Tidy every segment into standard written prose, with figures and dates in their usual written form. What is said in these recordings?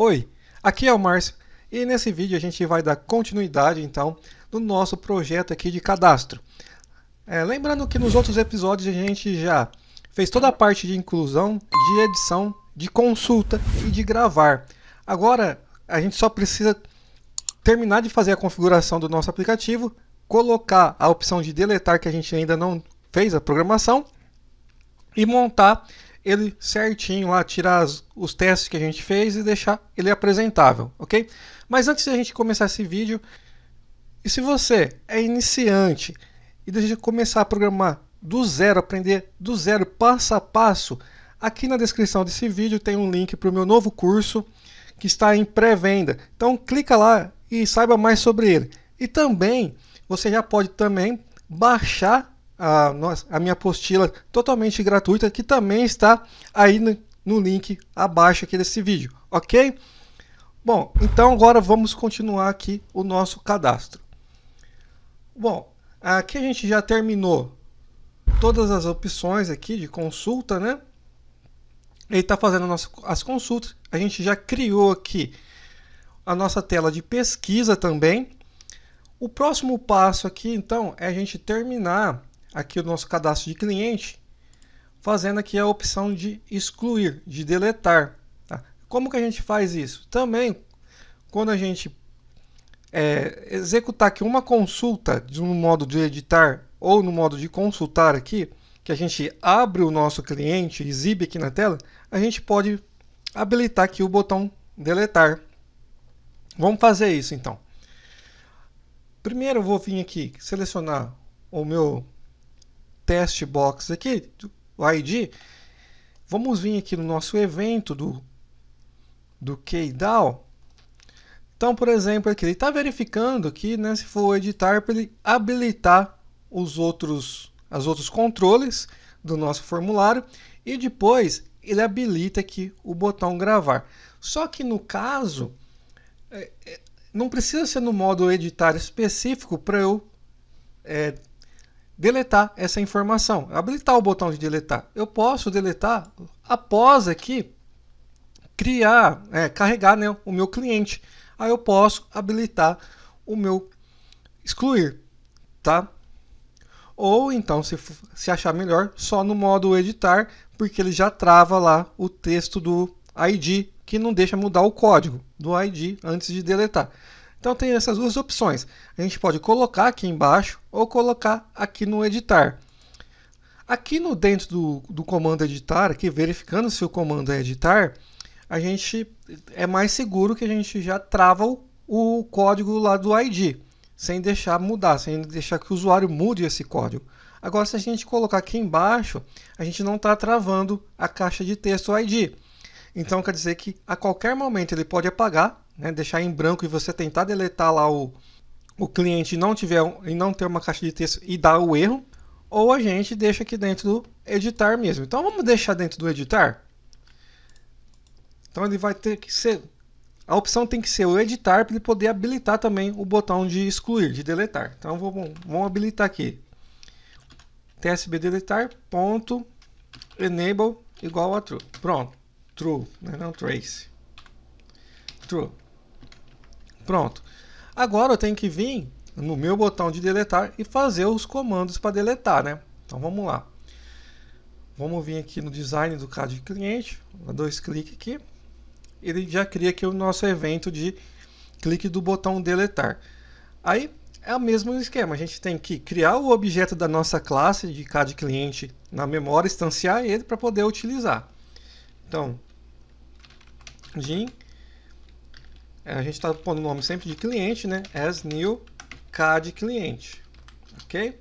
Oi, aqui é o Márcio e nesse vídeo a gente vai dar continuidade então no nosso projeto aqui de cadastro. Lembrando que nos outros episódios a gente já fez toda a parte de inclusão, de edição, de consulta e de gravar. Agora a gente só precisa terminar de fazer a configuração do nosso aplicativo, colocar a opção de deletar que a gente ainda não fez a programação e montar ele certinho lá, tirar os testes que a gente fez e deixar ele apresentável, ok? Mas antes de a gente começar esse vídeo, e se você é iniciante e deseja começar a programar do zero, aprender do zero, passo a passo, aqui na descrição desse vídeo tem um link para o meu novo curso que está em pré-venda. Então clica lá e saiba mais sobre ele. E também, você já pode também baixar a minha apostila totalmente gratuita, que também está aí no link abaixo aqui desse vídeo, ok? Bom, então agora vamos continuar aqui o nosso cadastro. Bom, aqui a gente já terminou todas as opções aqui de consulta, né? Ele está fazendo as consultas, a gente já criou aqui a nossa tela de pesquisa também. O próximo passo aqui, então, é a gente terminar aqui o nosso cadastro de cliente, fazendo aqui a opção de excluir, de deletar. Tá? Como que a gente faz isso? Também, quando a gente executar aqui uma consulta no modo de editar ou no modo de consultar aqui, que a gente abre o nosso cliente, exibe aqui na tela, a gente pode habilitar aqui o botão deletar. Vamos fazer isso então. Primeiro eu vou vir aqui selecionar o meu test box aqui, o ID. Vamos vir aqui no nosso evento do KDAO. Então, por exemplo, aqui ele está verificando aqui, né, se for editar, para ele habilitar os outros controles do nosso formulário e depois ele habilita aqui o botão gravar. Só que no caso, não precisa ser no modo editar específico para eu deletar essa informação, habilitar o botão de deletar. Eu posso deletar após aqui criar, carregar, né, o meu cliente. Aí eu posso habilitar o meu excluir, tá? Ou então, se achar melhor, só no modo editar, porque ele já trava lá o texto do ID, que não deixa mudar o código do ID antes de deletar. Então tem essas duas opções. A gente pode colocar aqui embaixo ou colocar aqui no editar. Aqui no dentro do comando editar, aqui verificando se o comando é editar, a gente é mais seguro que a gente já trava o código lá do ID, sem deixar mudar, sem deixar que o usuário mude esse código. Agora, se a gente colocar aqui embaixo, a gente não está travando a caixa de texto ID. Então, quer dizer que a qualquer momento ele pode apagar, né, deixar em branco e você tentar deletar lá o cliente e não ter uma caixa de texto e dar o erro, ou a gente deixa aqui dentro do editar mesmo. Então, vamos deixar dentro do editar. Então, ele vai ter que ser... A opção tem que ser o editar para ele poder habilitar também o botão de excluir, de deletar. Então, vamos habilitar aqui. tsb deletar ponto enable igual a true. Pronto. True, né? Não trace. True. Pronto. Agora eu tenho que vir no meu botão de deletar e fazer os comandos para deletar, né? Então vamos lá. Vamos vir aqui no design do caso de cliente, dá 2 cliques aqui. Ele já cria aqui o nosso evento de clique do botão deletar. Aí é o mesmo esquema, a gente tem que criar o objeto da nossa classe de CAD cliente na memória, instanciar ele para poder utilizar. Então, a gente está pondo o nome sempre de cliente, né? As new CAD cliente, ok?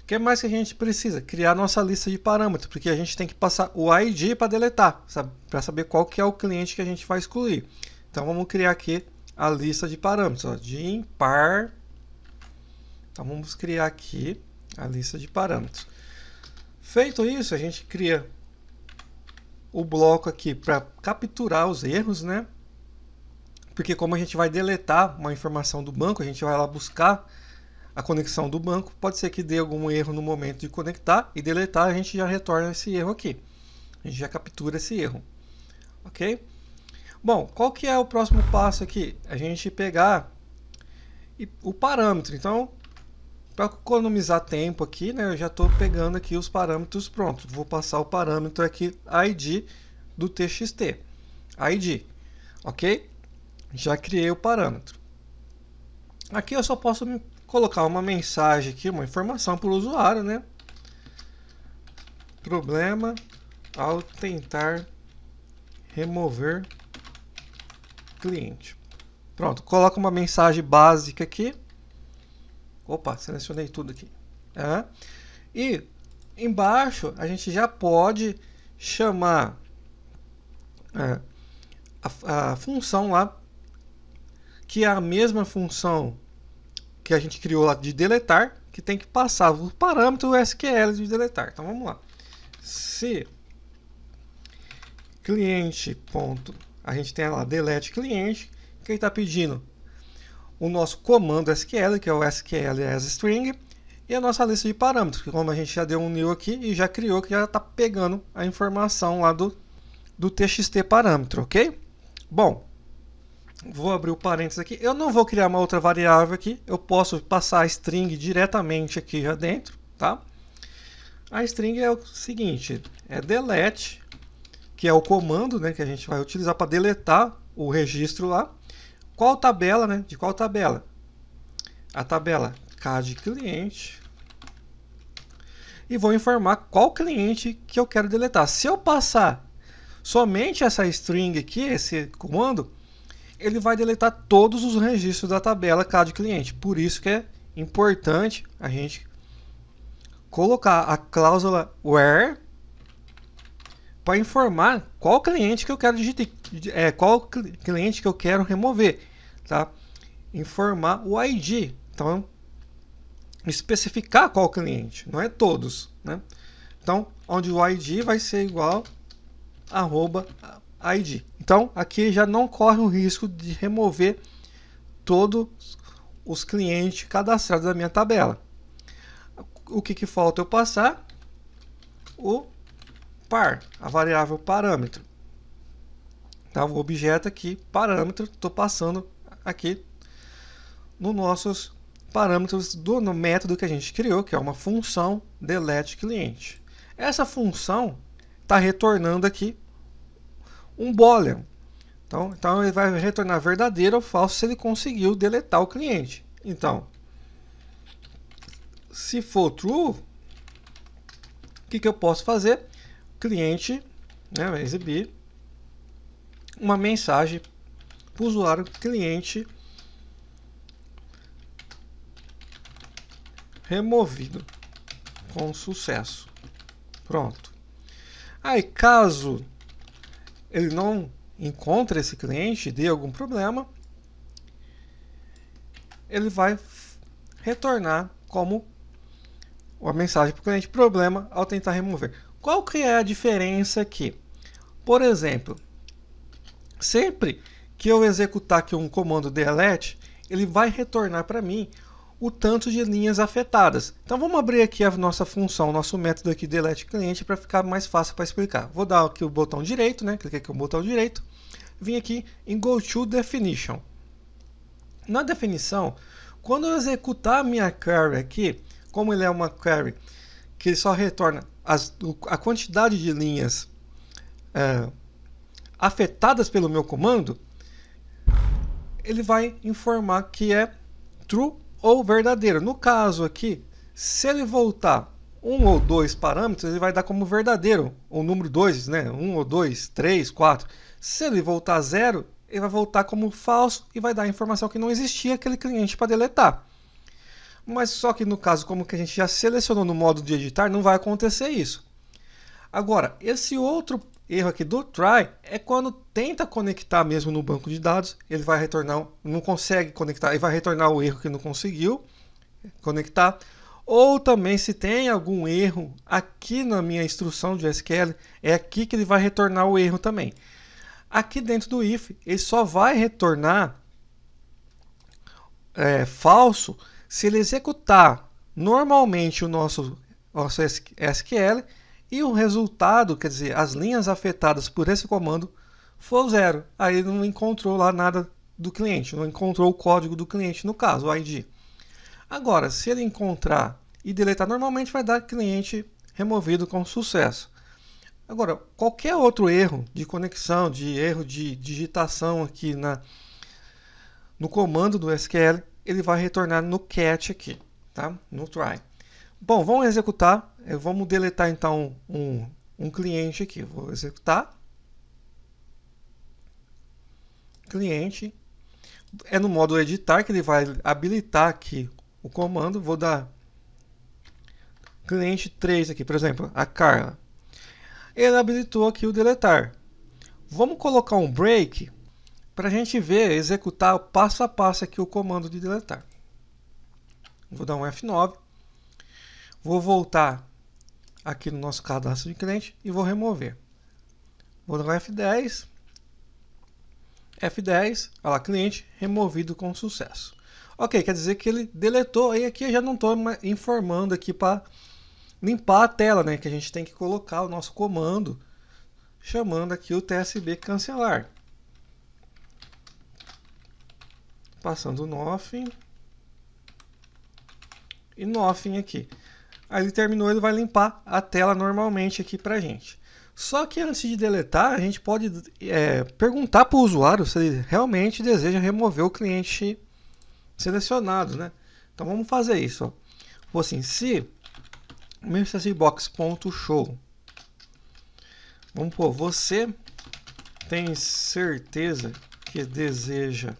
O que mais que a gente precisa? Criar nossa lista de parâmetros, porque a gente tem que passar o ID para deletar, para saber qual que é o cliente que a gente vai excluir. Então vamos criar aqui a lista de parâmetros, ó, de par. Então vamos criar aqui a lista de parâmetros. Feito isso, a gente cria o bloco aqui para capturar os erros, né? Porque como a gente vai deletar uma informação do banco, a gente vai lá buscar a conexão do banco, pode ser que dê algum erro no momento de conectar e deletar, a gente já retorna esse erro aqui. A gente já captura esse erro, ok? Bom, qual que é o próximo passo aqui? A gente pegar o parâmetro. Então, para economizar tempo aqui, né, eu já estou pegando aqui os parâmetros prontos. Vou passar o parâmetro aqui, ID do TXT. ID, ok? Já criei o parâmetro. Aqui eu só posso colocar uma mensagem aqui, uma informação para o usuário, né? Problema ao tentar remover cliente. Pronto, coloca uma mensagem básica aqui. Opa, selecionei tudo aqui. E embaixo a gente já pode chamar a função lá, que é a mesma função que a gente criou lá de deletar, que tem que passar o parâmetro SQL de deletar. Então vamos lá. Se cliente ponto, a gente tem lá delete cliente, que ele está pedindo o nosso comando SQL, que é o SQL as string, e a nossa lista de parâmetros, que como a gente já deu um new aqui e já criou, que já está pegando a informação lá do TXT parâmetro, ok? Bom, vou abrir o parênteses aqui. Eu não vou criar uma outra variável aqui, eu posso passar a string diretamente aqui já dentro, tá? A string é o seguinte, é delete, que é o comando, né, que a gente vai utilizar para deletar o registro lá. Qual tabela, né? De qual tabela? A tabela K de cliente. E vou informar qual cliente que eu quero deletar. Se eu passar somente essa string aqui, esse comando, ele vai deletar todos os registros da tabela K de cliente. Por isso que é importante a gente colocar a cláusula where para informar qual cliente que eu quero qual cliente que eu quero remover, tá? Informar o ID. Então, especificar qual cliente, não é todos, né? Então, onde o ID vai ser igual @ID. Então, aqui já não corre o risco de remover todos os clientes cadastrados da minha tabela. O que falta eu passar? O par, a variável parâmetro. Tá? O objeto aqui, parâmetro, estou passando aqui nos nossos parâmetros no método que a gente criou, que é uma função delete cliente. Essa função está retornando aqui um boolean. Então ele vai retornar verdadeiro ou falso se ele conseguiu deletar o cliente. Então, se for true, o que eu posso fazer? O cliente, né, vai exibir uma mensagem para o usuário cliente removido com sucesso. Pronto. Aí, caso ele não encontre esse cliente, dê algum problema, ele vai retornar como a mensagem para o cliente problema ao tentar remover. Qual que é a diferença aqui? Por exemplo, sempre que eu executar aqui um comando delete, ele vai retornar para mim o tanto de linhas afetadas. Então vamos abrir aqui a nossa função, nosso método aqui delete cliente para ficar mais fácil para explicar. Vou dar aqui o botão direito, né? Cliquei aqui no botão direito, vim aqui em Go to Definition. Na definição, quando eu executar a minha query aqui, como ele é uma query que só retorna a quantidade de linhas afetadas pelo meu comando, ele vai informar que é true ou verdadeiro. No caso aqui, se ele voltar um ou dois parâmetros, ele vai dar como verdadeiro o número 2, né? 1 ou 2, 3, 4. Se ele voltar 0, ele vai voltar como falso e vai dar a informação que não existia aquele cliente para deletar. Mas só que no caso, como que a gente já selecionou no modo de editar, não vai acontecer isso. Agora, esse outro erro aqui do try é quando tenta conectar mesmo no banco de dados, ele vai retornar, não consegue conectar, e vai retornar o erro que não conseguiu conectar. Ou também se tem algum erro aqui na minha instrução de SQL, é aqui que ele vai retornar o erro também. Aqui dentro do if, ele só vai retornar falso se ele executar normalmente o nosso SQL e o resultado, quer dizer, as linhas afetadas por esse comando, for 0. Aí não encontrou lá nada do cliente, não encontrou o código do cliente, no caso, o ID. Agora, se ele encontrar e deletar, normalmente vai dar cliente removido com sucesso. Agora, qualquer outro erro de conexão, de erro de digitação aqui no comando do SQL, ele vai retornar no catch aqui, tá? No try. Bom, vamos executar. Vamos deletar então um cliente aqui. Vou executar. Cliente. É no modo editar que ele vai habilitar aqui o comando. Vou dar cliente 3 aqui, por exemplo, a Carla. Ele habilitou aqui o deletar. Vamos colocar um break para a gente ver, executar passo a passo aqui o comando de deletar. Vou dar um F9. Vou voltar aqui no nosso cadastro de cliente e vou remover. Vou dar um F10. F10, olha lá, cliente removido com sucesso. Ok, quer dizer que ele deletou, e aqui eu já não estou informando aqui para limpar a tela, né? Que a gente tem que colocar o nosso comando, chamando aqui o TSB cancelar. Passando o nothing e nothing aqui. Aí ele terminou, ele vai limpar a tela normalmente aqui para a gente. Só que antes de deletar, a gente pode perguntar para o usuário se ele realmente deseja remover o cliente selecionado, né? Então vamos fazer isso. Ó. Vou assim, se messagebbox.show, vamos pôr, você tem certeza que deseja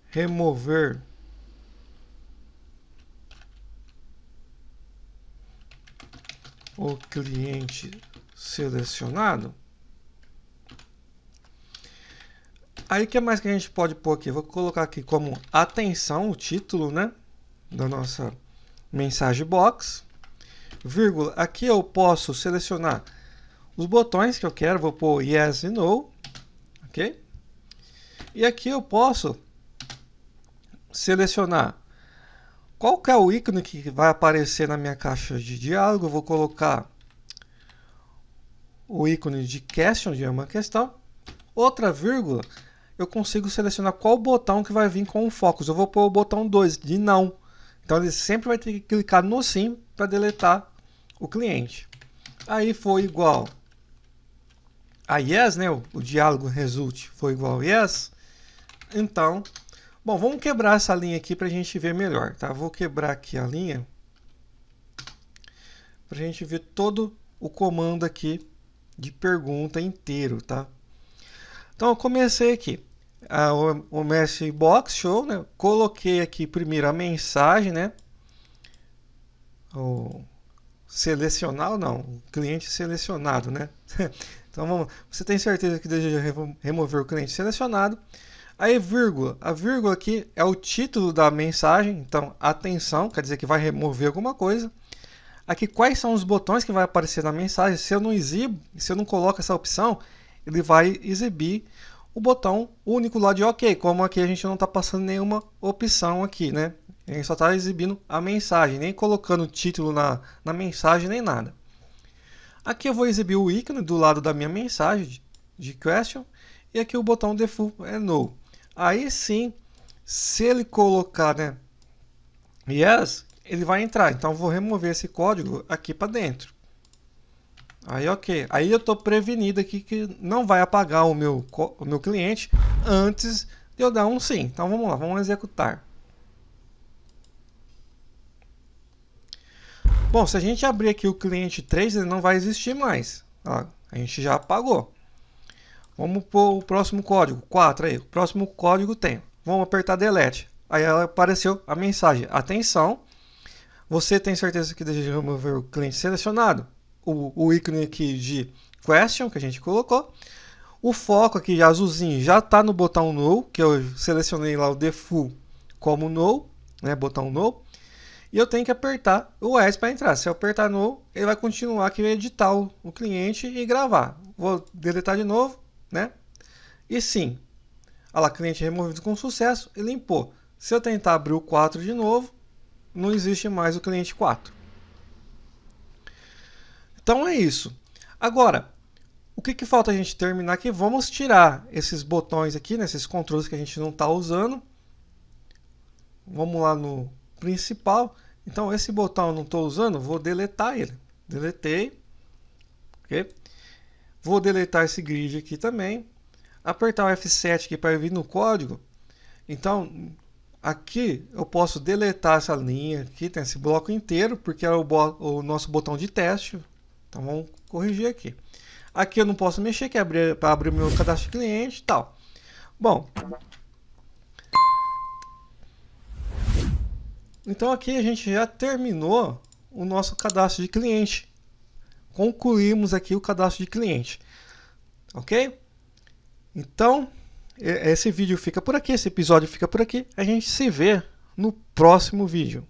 remover o cliente selecionado? Aí o que mais que a gente pode pôr aqui? Vou colocar aqui como atenção o título, né, da nossa mensagem box, vírgula. Aqui eu posso selecionar os botões que eu quero, vou pôr yes e no, ok? E aqui eu posso selecionar qual que é o ícone que vai aparecer na minha caixa de diálogo. Eu vou colocar o ícone de question, de uma questão. Outra vírgula, eu consigo selecionar qual botão que vai vir com o focus. Eu vou pôr o botão 2, de não. Então ele sempre vai ter que clicar no sim para deletar o cliente. Aí foi igual a yes, né? O diálogo result foi igual a yes. Então, bom, vamos quebrar essa linha aqui para a gente ver melhor, tá? Vou quebrar aqui a linha para a gente ver todo o comando aqui de pergunta inteiro, tá? Então eu comecei aqui o message box show, né? Coloquei aqui primeiro a mensagem, né? O selecionar, não, o cliente selecionado, né? Então vamos, você tem certeza que deseja remover o cliente selecionado? Aí vírgula, a vírgula aqui é o título da mensagem, então atenção, quer dizer que vai remover alguma coisa. Aqui quais são os botões que vai aparecer na mensagem? Se eu não exibo, se eu não coloco essa opção, ele vai exibir o botão único lá de OK, como aqui a gente não está passando nenhuma opção aqui, né? A gente só está exibindo a mensagem, nem colocando o título na mensagem, nem nada. Aqui eu vou exibir o ícone do lado da minha mensagem de question, e aqui o botão default é no. Aí sim, se ele colocar, né, yes, ele vai entrar. Então eu vou remover esse código aqui para dentro. Aí ok, aí eu estou prevenido aqui que não vai apagar o meu cliente antes de eu dar um sim. Então vamos lá, vamos executar. Bom, se a gente abrir aqui o cliente 3, ele não vai existir mais. Ó, a gente já apagou. Vamos pôr o próximo código, 4 aí. O próximo código tem. Vamos apertar delete. Aí apareceu a mensagem, atenção, você tem certeza que deseja remover o cliente selecionado? O ícone aqui de question que a gente colocou. O foco aqui de azulzinho já está no botão no, que eu selecionei lá o default como no, né, botão no. E eu tenho que apertar o S para entrar. Se eu apertar no, ele vai continuar aqui a editar o cliente e gravar. Vou deletar de novo, né? E sim, olha lá, cliente removido com sucesso e limpou. Se eu tentar abrir o 4 de novo, não existe mais o cliente 4. Então é isso. Agora, O que falta a gente terminar aqui? Vamos tirar esses botões aqui, né, esses controles que a gente não está usando. Vamos lá no principal. Então esse botão eu não estou usando, vou deletar ele. Deletei. Okay? Vou deletar esse grid aqui também. Apertar o F7 aqui para vir no código. Então aqui eu posso deletar essa linha aqui, tem esse bloco inteiro, porque é o nosso botão de teste. Então vamos corrigir aqui. Aqui eu não posso mexer, que é para abrir o meu cadastro de cliente e tal. Bom, então aqui a gente já terminou o nosso cadastro de cliente. Concluímos aqui o cadastro de cliente. Ok? Então, esse vídeo fica por aqui, esse episódio fica por aqui. A gente se vê no próximo vídeo.